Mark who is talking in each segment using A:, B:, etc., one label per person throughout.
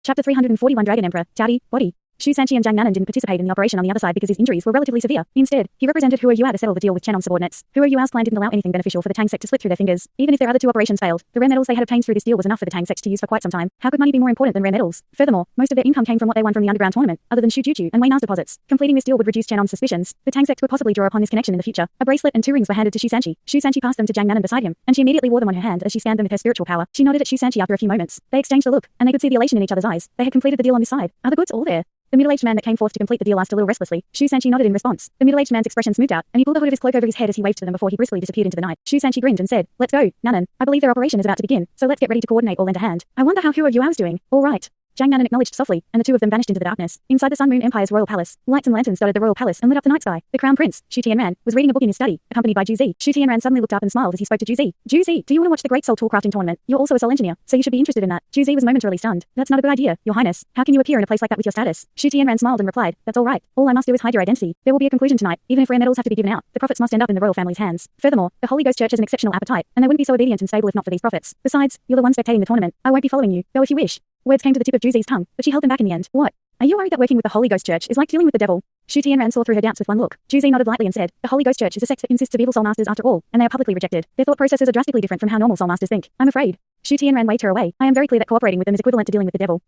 A: Chapter 341 Dragon Emperor, Taotie, Body. Shu Sanchi and Jiang Nanan didn't participate in the operation on the other side because his injuries were relatively severe. Instead, he represented Huo Yuao to settle the deal with Chenon's subordinates. Huo Yuao's plan didn't allow anything beneficial for the Tang Sect to slip through their fingers. Even if their other two operations failed, the rare metals they had obtained through this deal was enough for the Tang Sect to use for quite some time. How could money be more important than rare metals? Furthermore, most of their income came from what they won from the underground tournament, other than Shu Juju and Wei Na's deposits. Completing this deal would reduce Chenon's suspicions. The Tang Sect could possibly draw upon this connection in the future. A bracelet and 2 rings were handed to Shu Sanchi. Shu Sanchi passed them to Jiang Nanan beside him, and she immediately wore them on her hand as she scanned them with her spiritual power. She nodded at Shu Sanchi after a few moments. They exchanged a look, and they could see the elation in each other's eyes. They had completed the deal on this side. Are the goods all there? The middle-aged man that came forth to complete the deal asked a little restlessly. Shu Sanchi nodded in response. The middle-aged man's expression smoothed out, and he pulled the hood of his cloak over his head as he waved to them before he briskly disappeared into the night. Shu Sanchi grinned and said, "Let's go, Nanan. I believe their operation is about to begin, so let's get ready to coordinate or lend a hand. I wonder how Huo Yuao's doing." "All right." Jiang Nanan acknowledged softly, and the two of them vanished into the darkness. Inside the Sun Moon Empire's royal palace, lights and lanterns dotted the royal palace and lit up the night sky. The crown prince, Shu Tianran, was reading a book in his study, accompanied by Ju Zi. Shu Tianran suddenly looked up and smiled as he spoke to Ju Zi. "Ju Zi, do you want to watch the Great Soul Tool Crafting Tournament? You're also a soul engineer, so you should be interested in that." Ju Zi was momentarily stunned. "That's not a good idea, Your Highness. How can you appear in a place like that with your status?" Shu Tianran smiled and replied, "That's all right. All I must do is hide your identity. There will be a conclusion tonight. Even if rare metals have to be given out, the profits must end up in the royal family's hands. Furthermore, the Holy Ghost Church has an exceptional appetite, and they wouldn't be so obedient and stable if not for these profits. Besides, you're the one spectating the tournament. I won't be following you. Go if you wish." Words came to the tip of Ju Zi's tongue, but she held them back in the end. "What? Are you worried that working with the Holy Ghost Church is like dealing with the devil?" Shu Tianran saw through her doubts with one look. Ju Zi nodded lightly and said, "The Holy Ghost Church is a sect that consists of evil soul masters after all, and they are publicly rejected. Their thought processes are drastically different from how normal soul masters think. I'm afraid." Shu Tianran waved her away. "I am very clear that cooperating with them is equivalent to dealing with the devil.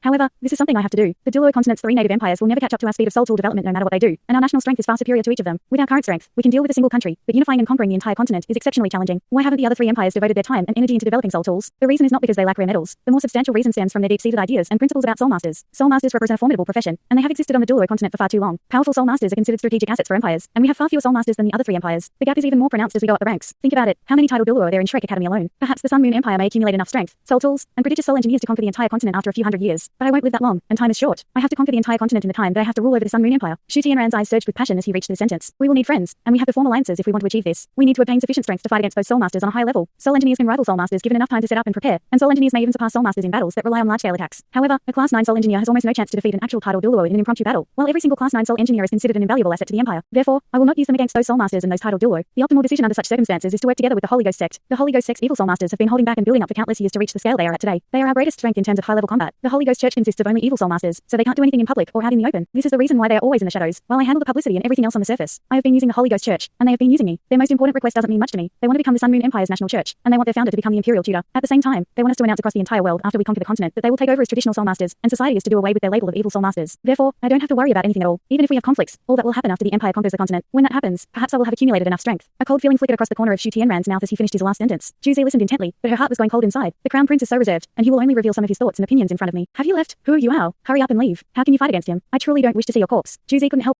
A: However, this is something I have to do. The Douluo continent's 3 native empires will never catch up to our speed of soul tool development no matter what they do, and our national strength is far superior to each of them. With our current strength, we can deal with a single country, but unifying and conquering the entire continent is exceptionally challenging. Why haven't the other 3 empires devoted their time and energy into developing soul tools? The reason is not because they lack rare metals. The more substantial reason stems from their deep-seated ideas and principles about soul masters. Soul masters represent a formidable profession, and they have existed on the Douluo continent for far too long. Powerful soul masters are considered strategic assets for empires, and we have far fewer soul masters than the other 3 empires. The gap is even more pronounced as we go up the ranks. Think about it. How many titled Douluo are there in Shrek Academy alone? Perhaps the Sun Moon Empire may accumulate enough strength, soul tools, and prodigious soul engineers to conquer the entire continent after a few hundred years. But I won't live that long, and time is short. I have to conquer the entire continent in the time that I have to rule over the Sun Moon Empire." Shu Tianran's eyes surged with passion as he reached this sentence. "We will need friends, and we have to form alliances if we want to achieve this. We need to obtain sufficient strength to fight against those soul masters on a high level. Soul engineers can rival soul masters given enough time to set up and prepare, and soul engineers may even surpass soul masters in battles that rely on large-scale attacks. However, a Class 9 soul engineer has almost no chance to defeat an actual title Douluo in an impromptu battle, while every single Class 9 soul engineer is considered an invaluable asset to the Empire. Therefore, I will not use them against those soul masters and those title Douluo. The optimal decision under such circumstances is to work together with the Holy Ghost Sect. The Holy Ghost Sect's evil soul masters have been holding back and building up for countless years to reach the scale they are at today. They are our greatest strength in terms of high-level combat. The Holy Ghost Church consists of only evil soul masters, so they can't do anything in public or out in the open. This is the reason why they are always in the shadows, while I handle the publicity and everything else on the surface. I have been using the Holy Ghost Church, and they have been using me. Their most important request doesn't mean much to me. They want to become the Sun Moon Empire's national church, and they want their founder to become the imperial tutor. At the same time, they want us to announce across the entire world after we conquer the continent that they will take over as traditional soul masters, and society is to do away with their label of evil soul masters. Therefore, I don't have to worry about anything at all. Even if we have conflicts, all that will happen after the Empire conquers the continent. When that happens, perhaps I will have accumulated enough strength." A cold feeling flickered across the corner of Shu Tianran's mouth as he finished his last sentence. Ju Zi listened intently, but her heart was going cold inside. The Crown Prince is so reserved, and he will only reveal some of his thoughts and opinions in front of me. "Have you left? Huo Yuao? Hurry up and leave. How can you fight against him? I truly don't wish to see your corpse." Ju Zi couldn't help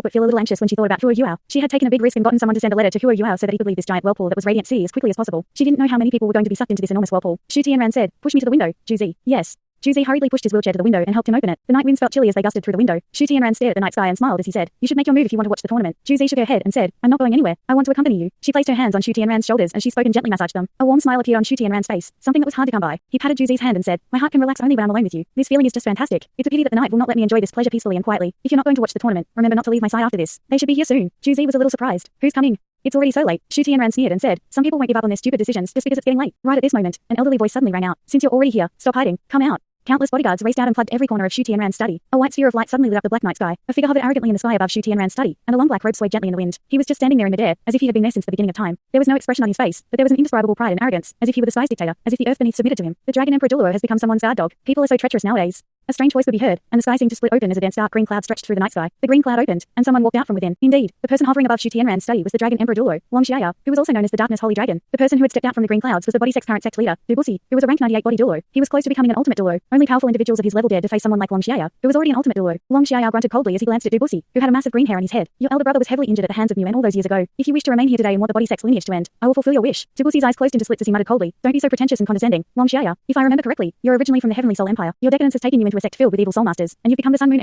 A: but feel a little anxious when she thought about Huo Yuao. She had taken a big risk and gotten someone to send a letter to Huo Yuao so that he could leave this giant whirlpool that was Radiant Sea as quickly as possible. She didn't know how many people were going to be sucked into this enormous whirlpool. Shu Tianran said, "Push me to the window, Ju Zi." "Yes." Ju Zi hurriedly pushed his wheelchair to the window and helped him open it. The night winds felt chilly as they gusted through the window. Shu Tianran stared at the night sky and smiled as he said, "You should make your move if you want to watch the tournament." Ju Zi shook her head and said, "I'm not going anywhere. I want to accompany you." She placed her hands on Shu Tianran's shoulders as she spoke and gently massaged them. A warm smile appeared on Shu Tianran's face, something that was hard to come by. He patted Ju Zi's hand and said, "My heart can relax only when I'm alone with you. This feeling is just fantastic. It's a pity that the night will not let me enjoy this pleasure peacefully and quietly. If you're not going to watch the tournament, remember not to leave my side after this. They should be here soon." Ju Zi was a little surprised. "Who's coming?" "It's already so late." Shu Tianran sneered and said, "Some people won't give up on their stupid decisions just because it's getting late." Right at this moment, an elderly voice suddenly rang out. "Since you're already here, stop hiding. Come out." Countless bodyguards raced out and plugged every corner of Shu Tianran's study. A white sphere of light suddenly lit up the black night sky. A figure hovered arrogantly in the sky above Shu Tianran's study, and a long black robe swayed gently in the wind. He was just standing there in midair, as if he had been there since the beginning of time. There was no expression on his face, but there was an indescribable pride and arrogance, as if he were the sky's dictator, as if the earth beneath submitted to him. The Dragon Emperor Douluo has become someone's guard dog. People are so treacherous nowadays. A strange voice could be heard, and the sky seemed to split open as a dense dark green cloud stretched through the night sky. The green cloud opened, and someone walked out from within. Indeed, the person hovering above Shu Tianran's study was the Dragon Emperor Douluo, Long Xiaya, who was also known as the Darkness Holy Dragon. The person who had stepped out from the green clouds was the body sect's current sect leader, Dubusi, who was a rank 98 body Douluo. He was close to becoming an ultimate Douluo. Only powerful individuals of his level dared to face someone like Long Xiaya, who was already an ultimate Douluo. Long Xiaya grunted coldly as he glanced at Dubusi, who had a massive green hair on his head. "Your elder brother was heavily injured at the hands of Nguyen all those years ago. If you wish to remain here today and want the body sect's lineage to end, I will fulfill your wish." Dubusi's eyes closed into slits as he muttered coldly, "Don't be so pretentious and condescending, Long Xiaya. If I remember correctly, you're originally from the Heavenly Soul Empire. Your decadence has taken you into a sect filled with evil soul masters, and you've become the Sun Moon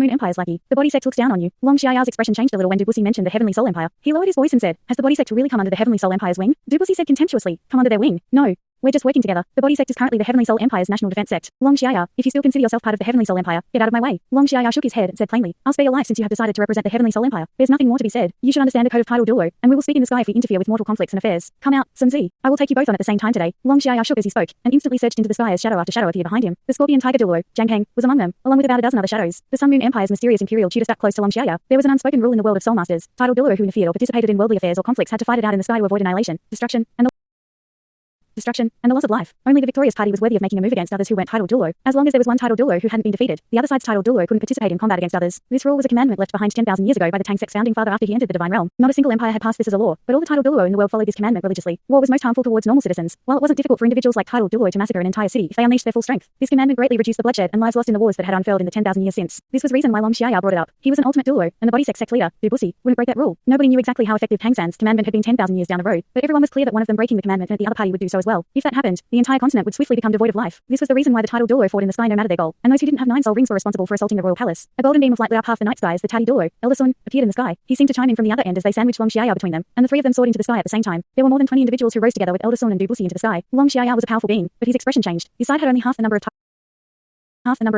A: Empire's lackey. The body sect looks down on you." Long Xiaoya's expression changed a little when Dubusi mentioned the Heavenly Soul Empire. He lowered his voice and said, "Has the body sect really come under the Heavenly Soul Empire's wing?" Dubusi said contemptuously, "Come under their wing? No. We're just working together. The body sect is currently the Heavenly Soul Empire's national defense sect. Long Xiaya, if you still consider yourself part of the Heavenly Soul Empire, get out of my way. Long Xiaya shook his head and said plainly, I'll spare your life since you have decided to represent the Heavenly Soul Empire. There's nothing more to be said. You should understand the code of tidal Douluo, and we will speak in the sky if we interfere with mortal conflicts and affairs. Come out, Sun Zi. I will take you both on at the same time today. Long Xiaya shook as he spoke, and instantly surged into the sky as shadow after shadow appeared behind him. The scorpion tiger Douluo, Jiang Kang, was among them, along with about a dozen other shadows. The Sun Moon Empire's mysterious imperial tutor stuck close to Long Xiaya. There was an unspoken rule in the world of soul masters. Tidal Douluo who interfered or participated in worldly affairs or conflicts had to fight it out in the sky to avoid annihilation, destruction, and the loss of life. Only the victorious party was worthy of making a move against others who weren't tidal Douluo. As long as there was one tidal Douluo who hadn't been defeated, the other side's tidal Douluo couldn't participate in combat against others. This rule was a commandment left behind 10,000 years ago by the Tang Sect's founding father after he entered the divine realm. Not a single empire had passed this as a law, but all the tidal Douluo in the world followed this commandment religiously. War was most harmful towards normal citizens, while it wasn't difficult for individuals like tidal Douluo to massacre an entire city if they unleashed their full strength. This commandment greatly reduced the bloodshed and lives lost in the wars that had unfurled in the 10,000 years since. This was reason why Long Xiaya brought it up. He was an ultimate Douluo, and the body sect leader, Dubusi, wouldn't break that rule. Nobody knew exactly how effective Tang San's commandment had been 10,000 years down the road, but everyone was clear that one of them breaking the commandment meant the other party would do so as well. If that happened, the entire continent would swiftly become devoid of life. This was the reason why the tidal Douluo fought in the sky no matter their goal, and those who didn't have 9 soul rings were responsible for assaulting the royal palace. A golden beam of light lit up half the night sky as the Taotie Douluo, Elder Sun, appeared in the sky. He seemed to chime in from the other end as they sandwiched Long Xiaya between them, and the three of them soared into the sky at the same time. There were more than 20 individuals who rose together with Elder Sun and Dubusi into the sky. Long Xiaya was a powerful being, but his expression changed. His side had only half the number of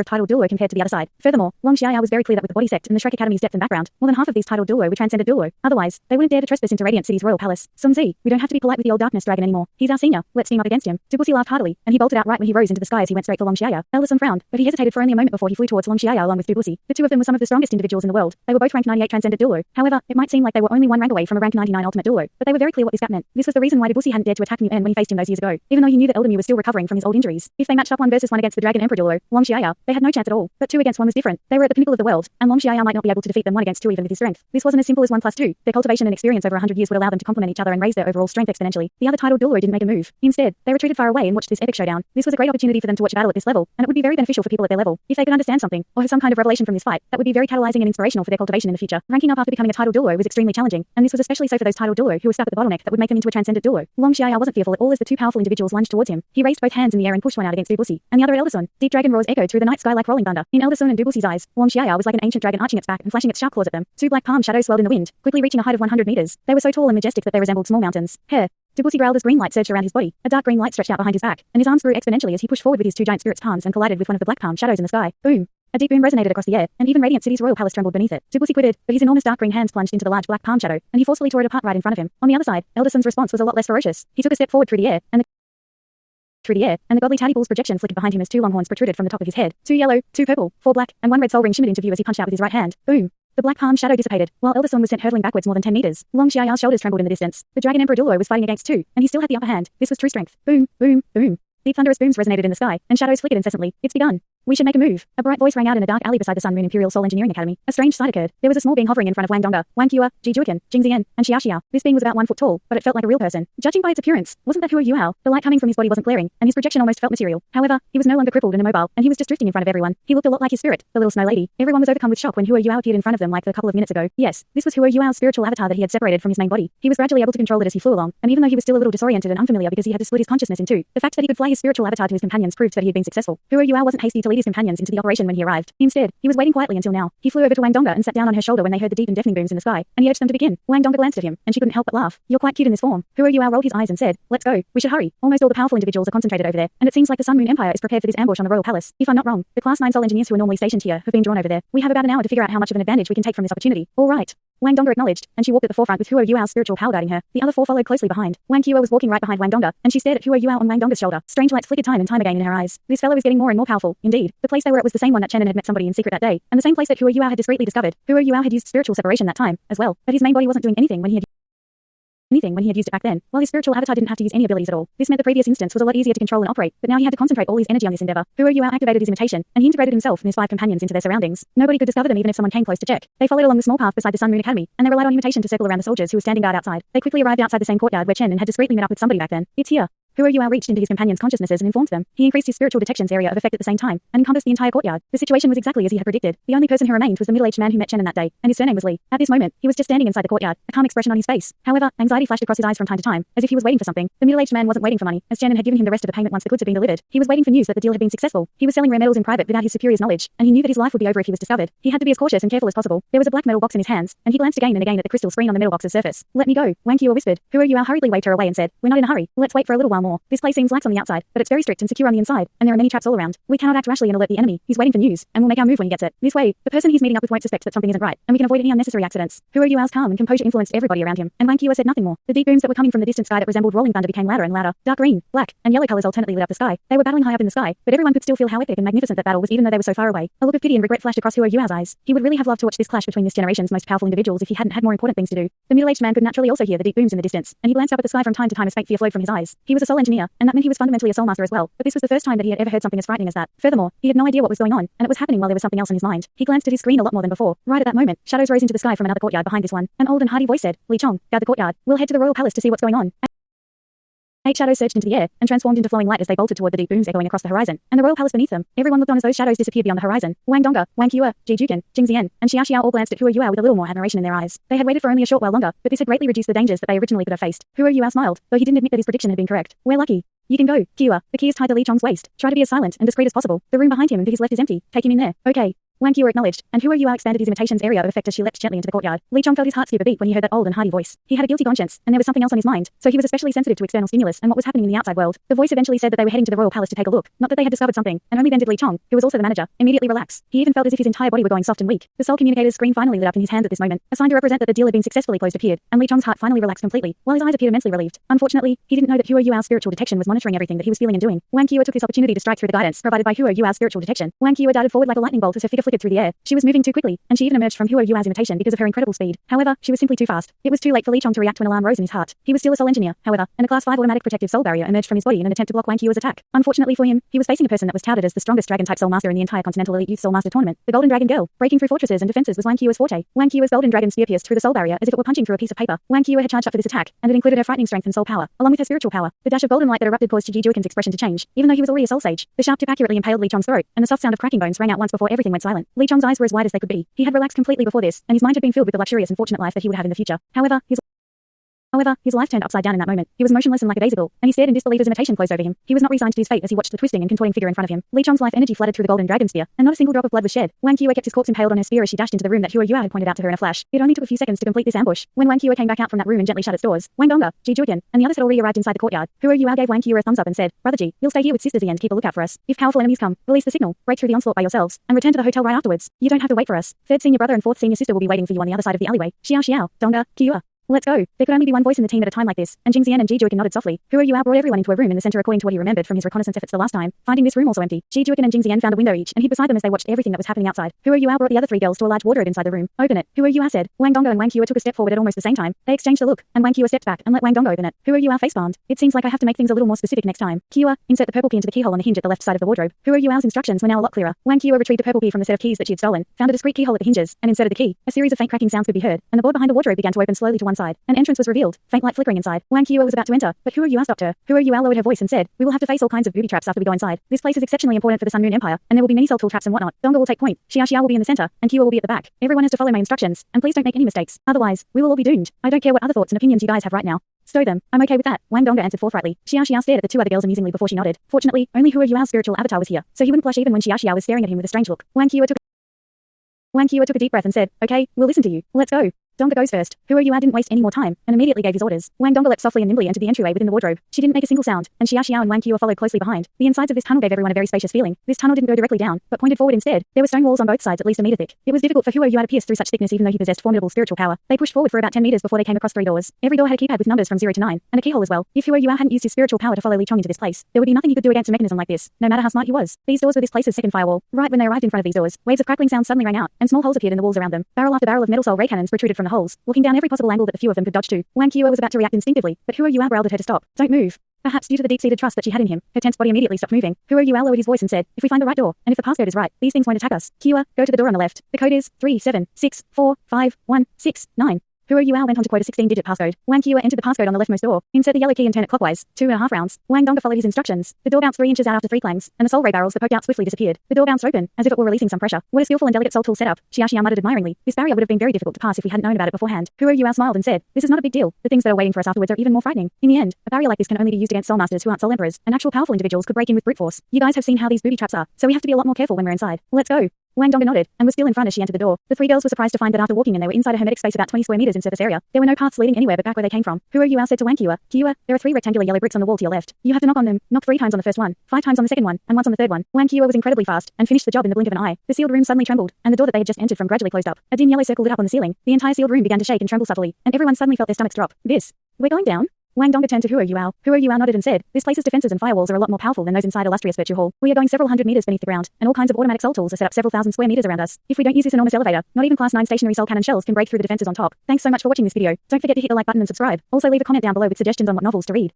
A: tidal Douluo compared to the other side. Furthermore, Long Xiaya was very clear that with the body sect and the Shrek Academy's depth and background, more than half of these tidal Douluo were transcended Douluo. Otherwise, they wouldn't dare to trespass into Radiant City's royal palace. Sun Zi, we don't have to be polite with the old darkness dragon anymore. He's our senior. Let's team up against him. Dubusi laughed heartily, and he bolted out right when he rose into the sky as he went straight for Long Xiaya. Elder Sun frowned, but he hesitated for only a moment before he flew towards Long Xiaya along with Dubusi. The two of them were some of the strongest individuals in the world. They were both rank 98 transcended Douluo. However, it might seem like they were only one rank away from a rank 99 ultimate Douluo, but they were very clear what this gap meant. This was the reason why Dubusi hadn't dared to attack Mu En when he faced him those years ago, even though he knew that Elder Mu was still recovering from his old injuries. If they matched up 1 versus 1 against the Dragon Emperor Douluo, Long Xiaya, they had no chance at all. But 2 against 1 was different. They were at the pinnacle of the world, and Long Xiaya might not be able to defeat them 1 against 2 even with his strength. This wasn't as simple as 1 plus 2. Their cultivation and experience over 100 years would allow them to complement each other and raise their overall strength exponentially. The other tidal Douluo didn't make a move. Instead, they retreated far away and watched this epic showdown. This was a great opportunity for them to watch a battle at this level, and it would be very beneficial for people at their level. If they could understand something, or have some kind of revelation from this fight, that would be very catalyzing and inspirational for their cultivation in the future. Ranking up after becoming a tidal Douluo was extremely challenging, and this was especially so for those tidal Douluo who were stuck at the bottleneck that would make them into a transcended Douluo. Long Xiaya wasn't fearful at all as the 2 powerful individuals lunged towards him. He raised both hands in the air and pushed one out against Dubusi, and the other at Elder Sun. Deep dragon roars echoed through the night sky like rolling thunder. In Elder Sun and Dubusi's eyes, Long Xiaya was like an ancient dragon arching its back and flashing its sharp claws at them. 2 black palm shadows swirled in the wind, quickly reaching a height of 100 meters. They were so tall and majestic that they resembled small mountains. Hair. Dubusi growled as green light surged around his body. A dark green light stretched out behind his back, and his arms grew exponentially as he pushed forward with his 2 giant spirit's palms and collided with one of the black palm shadows in the sky. Boom. A deep boom resonated across the air, and even Radiant City's royal palace trembled beneath it. Dubusi quitted, but his enormous dark green hands plunged into the large black palm shadow, and he forcefully tore it apart right in front of him. On the other side, Elder Sun's response was a lot less ferocious. He took a step forward through the air, and the godly Taotie bull's projection flickered behind him as 2 long horns protruded from the top of his head. 2 yellow, 2 purple, 4 black, and 1 red soul ring shimmered into view as he punched out with his right hand. Boom. The black palm shadow dissipated, while Elder Sun was sent hurtling backwards more than 10 meters. Long Xiaya's shoulders trembled in the distance. The Dragon Emperor Douluo was fighting against 2, and he still had the upper hand. This was true strength. Boom, boom, boom. Deep thunderous booms resonated in the sky, and shadows flickered incessantly. It's begun. We should make a move. A bright voice rang out in a dark alley beside the Sun Moon Imperial Soul Engineering Academy. A strange sight occurred. There was a small being hovering in front of Wang Donga, Wang Qia, Ji Juiken, Jing Zian, and Xia Xia. This being was about 1 foot tall, but it felt like a real person. Judging by its appearance, wasn't that Hua Yuhao? The light coming from his body wasn't glaring, and his projection almost felt material. However, he was no longer crippled and immobile, and he was just drifting in front of everyone. He looked a lot like his spirit, the little snow lady. Everyone was overcome with shock when Hua Yuhao appeared in front of them like a couple of minutes ago. Yes, this was Hua Yuhao's spiritual avatar that he had separated from his main body. He was gradually able to control it as he flew along, and even though he was still a little disoriented and unfamiliar because he had to split his consciousness in 2, the fact that he could fly his spiritual avatar to his companions proved that he had been successful. Hua Yuhao wasn't hasty to lead his companions into the operation when he arrived. Instead, he was waiting quietly until now. He flew over to Wang Donga and sat down on her shoulder when they heard the deep and deafening booms in the sky, and he urged them to begin. Wang Donga glanced at him, and she couldn't help but laugh. You're quite cute in this form. Hua Yuao rolled his eyes and said, let's go. We should hurry. Almost all the powerful individuals are concentrated over there, and it seems like the Sun Moon Empire is prepared for this ambush on the royal palace. If I'm not wrong, the Class 9 Soul engineers who are normally stationed here have been drawn over there. We have about an hour to figure out how much of an advantage we can take from this opportunity. All right. Wang Donga acknowledged, and she walked at the forefront with Hua Yuao's spiritual power guiding her. The other 4 followed closely behind. Wang Qia was walking right behind Wang Donga, and she stared at Hua Yuao on Wang Donga's shoulder. Strange lights flickered time and time again in her eyes. This fellow is getting more and more powerful. Indeed, the place they were at was the same one that Chen had met somebody in secret that day, and the same place that Hua Yuao had discreetly discovered. Hua Yuao had used spiritual separation that time, as well, but his main body wasn't doing anything when he had used it back then, while his spiritual avatar didn't have to use any abilities at all. This meant the previous instance was a lot easier to control and operate, but now he had to concentrate all his energy on this endeavor. Hua Yuao activated his imitation, and he integrated himself and his 5 companions into their surroundings. Nobody could discover them even if someone came close to check. They followed along the small path beside the Sun Moon Academy, and they relied on imitation to circle around the soldiers who were standing guard outside. They quickly arrived outside the same courtyard where Chen had discreetly met up with somebody back then. It's here. Hua Yuao reached into his companions' consciousnesses and informed them. He increased his spiritual detection's area of effect at the same time, and encompassed the entire courtyard. The situation was exactly as he had predicted. The only person who remained was the middle-aged man who met Chen that day, and his surname was Li. At this moment, he was just standing inside the courtyard, a calm expression on his face. However, anxiety flashed across his eyes from time to time, as if he was waiting for something. The middle-aged man wasn't waiting for money, as Chen had given him the rest of the payment once the goods had been delivered. He was waiting for news that the deal had been successful. He was selling rare metals in private without his superior's knowledge, and he knew that his life would be over if he was discovered. He had to be as cautious and careful as possible. There was a black metal box in his hands, and he glanced again and again at the crystal screen on the metal box's surface. Let me go, Wang Qia whispered. Hua Yuao hurriedly waved her away and said, we're not in a hurry. Let's wait for a little while more. This place seems lax on the outside, but it's very strict and secure on the inside, and there are many traps all around. We cannot act rashly and alert the enemy. He's waiting for news, and we'll make our move when he gets it. This way, the person he's meeting up with won't suspect that something isn't right, and we can avoid any unnecessary accidents. Who are you? Calm and composure influenced everybody around him, and Wang Qiu said nothing more. The deep booms that were coming from the distant sky that resembled rolling thunder became louder and louder. Dark green, black, and yellow colors alternately lit up the sky. They were battling high up in the sky, but everyone could still feel how epic and magnificent that battle was even though they were so far away. A look of pity and regret flashed across Hu Yuao's eyes. He would really have loved to watch this clash between this generation's most powerful individuals if he hadn't had more important things to do. The middle-aged man could naturally also hear the deep booms in the distance, and he glanced up at the sky from time to time as faint fear flowed from his eyes. He was a soul engineer, and that meant he was fundamentally a soul master as well, but this was the first time that he had ever heard something as frightening as that. Furthermore, he had no idea what was going on, and it was happening while there was something else in his mind. He glanced at his screen a lot more than before. Right at that moment, shadows rose into the sky from another courtyard behind this one. An old and hearty voice said, "Li Chong, guard the courtyard. We'll head to the royal palace to see what's going on." 8 shadows surged into the air and transformed into flowing light as they bolted toward the deep booms echoing across the horizon, and the royal palace beneath them. Everyone looked on as those shadows disappeared beyond the horizon. Wang Dongge, Wang Qiu, Ji Juken, Jing Zian, and Xia Xiao all glanced at Hu Yuao with a little more admiration in their eyes. They had waited for only a short while longer, but this had greatly reduced the dangers that they originally could have faced. Hu Yuao smiled, though he didn't admit that his prediction had been correct. "We're lucky. You can go, Qiu." The key is tied to Li Chong's waist. Try to be as silent and discreet as possible. The room behind him and to his left is empty. Take him in there. Okay. Wang Qiu acknowledged, and Hu Yuao expanded his imitation's area of effect as she leapt gently into the courtyard. Li Chong felt his heart skip a beat when he heard that old and hearty voice. He had a guilty conscience, and there was something else on his mind, so he was especially sensitive to external stimulus and what was happening in the outside world. The voice eventually said that they were heading to the royal palace to take a look, not that they had discovered something, and only then did Li Chong, who was also the manager, immediately relax. He even felt as if his entire body were going soft and weak. The soul communicator's screen finally lit up in his hands at this moment. A sign to represent that the deal had been successfully closed appeared, and Li Chong's heart finally relaxed completely, while his eyes appeared immensely relieved. Unfortunately, he didn't know that Hu Yuao's spiritual detection was monitoring everything that he was feeling and doing. Wang Qiu took this opportunity to strike through the guidance provided by Hu Yuao's spiritual detection. Wang Qiu darted forward like a lightning bolt as her figure flickered through the air. She was moving too quickly, and she even emerged from Hu Yuao's imitation because of her incredible speed. However, she was simply too fast. It was too late for Li Chong to react when alarm rose in his heart. He was still a soul engineer, however, and a class 5 automatic protective soul barrier emerged from his body in an attempt to block Wang Qiu's attack. Unfortunately for him, he was facing a person that was touted as the strongest dragon-type soul master in the entire Continental Elite Youth Soul Master Tournament, the Golden Dragon Girl. Breaking through fortresses and defenses was Wang Qiu's forte. Wang Qiu's golden dragon spear pierced through the soul barrier as if it were punching through a piece of paper. Wang Qiu had charged up for this attack, and it included her frightening strength and soul power, along with her spiritual power. The dash of golden light that erupted caused Ji Juken's expression to change, even though he was already a soul sage. The sharp tip accurately impaled Li Chong's throat, and the soft sound of cracking bones rang out once before everything went silent. Li Chong's eyes were as wide as they could be. He had relaxed completely before this, and his mind had been filled with the luxurious and fortunate life that he would have in the future. However, his life turned upside down in that moment. He was motionless and lackadaisical, and he stared in disbelief as imitation closed over him. He was not resigned to his fate as he watched the twisting and contorting figure in front of him. Li Chong's life energy flooded through the golden dragon spear, and not a single drop of blood was shed. Wang Qiu kept his corpse impaled on her spear as she dashed into the room that Hu Yuao had pointed out to her in a flash. It only took a few seconds to complete this ambush. When Wang Qiu came back out from that room and gently shut its doors, Wang Dongge, Ji Juken, and the others had already arrived inside the courtyard. Hu Yuao gave Wang Qiu a thumbs up and said, "Brother Ji, you'll stay here with Sister Zian to keep a lookout for us. If powerful enemies come, release the signal, break through the onslaught by yourselves, and return to the hotel right afterwards. You don't have to wait for us. 3rd senior brother and 4th senior sister will be waiting for you on the other side of the alleyway. Xiao Xiao, Dongge, Qiu. Let's go." There could only be one voice in the team at a time like this, and Jing Zian and Ji Juken nodded softly. Hu Yuao brought everyone into a room in the center according to what he remembered from his reconnaissance efforts the last time, finding this room also empty. Ji Juken and Jing Zian found a window each and hid beside them as they watched everything that was happening outside. Hu Yuao brought the other 3 girls to a large wardrobe inside the room. "Open it," Hu Yuao said. Wang Dongge and Wang Qiu took a step forward at almost the same time. They exchanged a look, and Wang Qiu stepped back and let Wang Dongge open it. Hu Yuao facepalmed. "It seems like I have to make things a little more specific next time. Qiu, insert the purple key into the keyhole on the hinge at the left side of the wardrobe." Hu Yuao's instructions were now a lot clearer. Wang Qiu retrieved the purple key from the set of keys that she had stolen, found a discreet keyhole at the hinges, and inserted the key. A series of faint cracking sounds could be heard, and the board behind the wardrobe began to open slowly to one side. An entrance was revealed, faint light flickering inside. Wang Qiu was about to enter, but Hu Yuao stopped her. Hu Yuao lowered her voice and said, "We will have to face all kinds of booby traps after we go inside. This place is exceptionally important for the Sun Moon Empire, and there will be many soul tool traps and whatnot. Dongge will take point, Xia Xiao will be in the center, and Qiu will be at the back. Everyone has to follow my instructions, and please don't make any mistakes. Otherwise, we will all be doomed. I don't care what other thoughts and opinions you guys have right now. Stow them. I'm okay with that," Wang Dongge answered forthrightly. Xia Xiao stared at the 2 other girls amusingly before she nodded. Fortunately, only Hu Yuao's spiritual avatar was here, so he wouldn't blush even when Xia Xiao was staring at him with a strange look. Wang Qiu took a deep breath and said, "Okay, we'll listen to you. Let's go." Dongge goes first. Hu Yuao didn't waste any more time, and immediately gave his orders. Wang Dongge leapt softly and nimbly entered the entryway within the wardrobe. She didn't make a single sound, and Xia Xiao and Wang Qiu followed closely behind. The insides of this tunnel gave everyone a very spacious feeling. This tunnel didn't go directly down, but pointed forward instead. There were stone walls on both sides at least a meter thick. It was difficult for Hu Yuao to pierce through such thickness even though he possessed formidable spiritual power. They pushed forward for about 10 meters before they came across 3 doors. Every door had a keypad with numbers from 0 to 9, and a keyhole as well. If Hu Yuao hadn't used his spiritual power to follow Li Chong into this place, there would be nothing he could do against a mechanism like this, no matter how smart he was. These doors were this place's second firewall. Right when they arrived in front of these doors, waves of crackling sounds suddenly rang out, and small holes appeared in the walls around them. Barrel after barrel of metal soul ray cannons protruded from the holes, looking down every possible angle that the few of them could dodge to. Wang Qiu was about to react instinctively, but Hu Yuao growled at her to stop. "Don't move." Perhaps due to the deep-seated trust that she had in him, her tense body immediately stopped moving. Hu Yuao lowered his voice and said, "If we find the right door, and if the passcode is right, these things won't attack us. Qiu, go to the door on the left. The code is 37645169. Hu Yuao went on to quote a 16-digit passcode. Wang Qiu entered the passcode on the leftmost door. Insert the yellow key and turn it clockwise, 2.5 rounds. Wang Dongge followed his instructions. The door bounced 3 inches out after 3 clangs, and the soul ray barrels that poked out swiftly disappeared. The door bounced open, as if it were releasing some pressure. "What a skillful and delicate soul tool setup," Xia Xiao muttered admiringly. "This barrier would have been very difficult to pass if we hadn't known about it beforehand." Hu Yuao smiled and said, "This is not a big deal. The things that are waiting for us afterwards are even more frightening. In the end, a barrier like this can only be used against soul masters who aren't soul emperors, and actual powerful individuals could break in with brute force. You guys have seen how these booby traps are, so we have to be a lot more careful when we're inside. Let's go." Wang Donga nodded, and was still in front as she entered the door. The three girls were surprised to find that after walking in they were inside a hermetic space about 20 square meters in surface area. There were no paths leading anywhere but back where they came from. Who are you? Al said to Wang Kiwa. Kiwa, there are 3 rectangular yellow bricks on the wall to your left. You have to knock on them. Knock 3 times on the first one, 5 times on the second one, and once on the third one. Wang Kiwa was incredibly fast, and finished the job in the blink of an eye. The sealed room suddenly trembled, and the door that they had just entered from gradually closed up. A dim yellow circle lit up on the ceiling. The entire sealed room began to shake and tremble subtly, and everyone suddenly felt their stomachs drop. We're going down? Wang Donga turned to Huo Yuao. Huo Yuao nodded and said, this place's defenses and firewalls are a lot more powerful than those inside illustrious Virtue Hall. We are going several hundred meters beneath the ground, and all kinds of automatic soul tools are set up several thousand square meters around us. If we don't use this enormous elevator, not even class 9 stationary soul cannon shells can break through the defenses on top. Thanks so much for watching this video. Don't forget to hit the like button and subscribe. Also leave a comment down below with suggestions on what novels to read.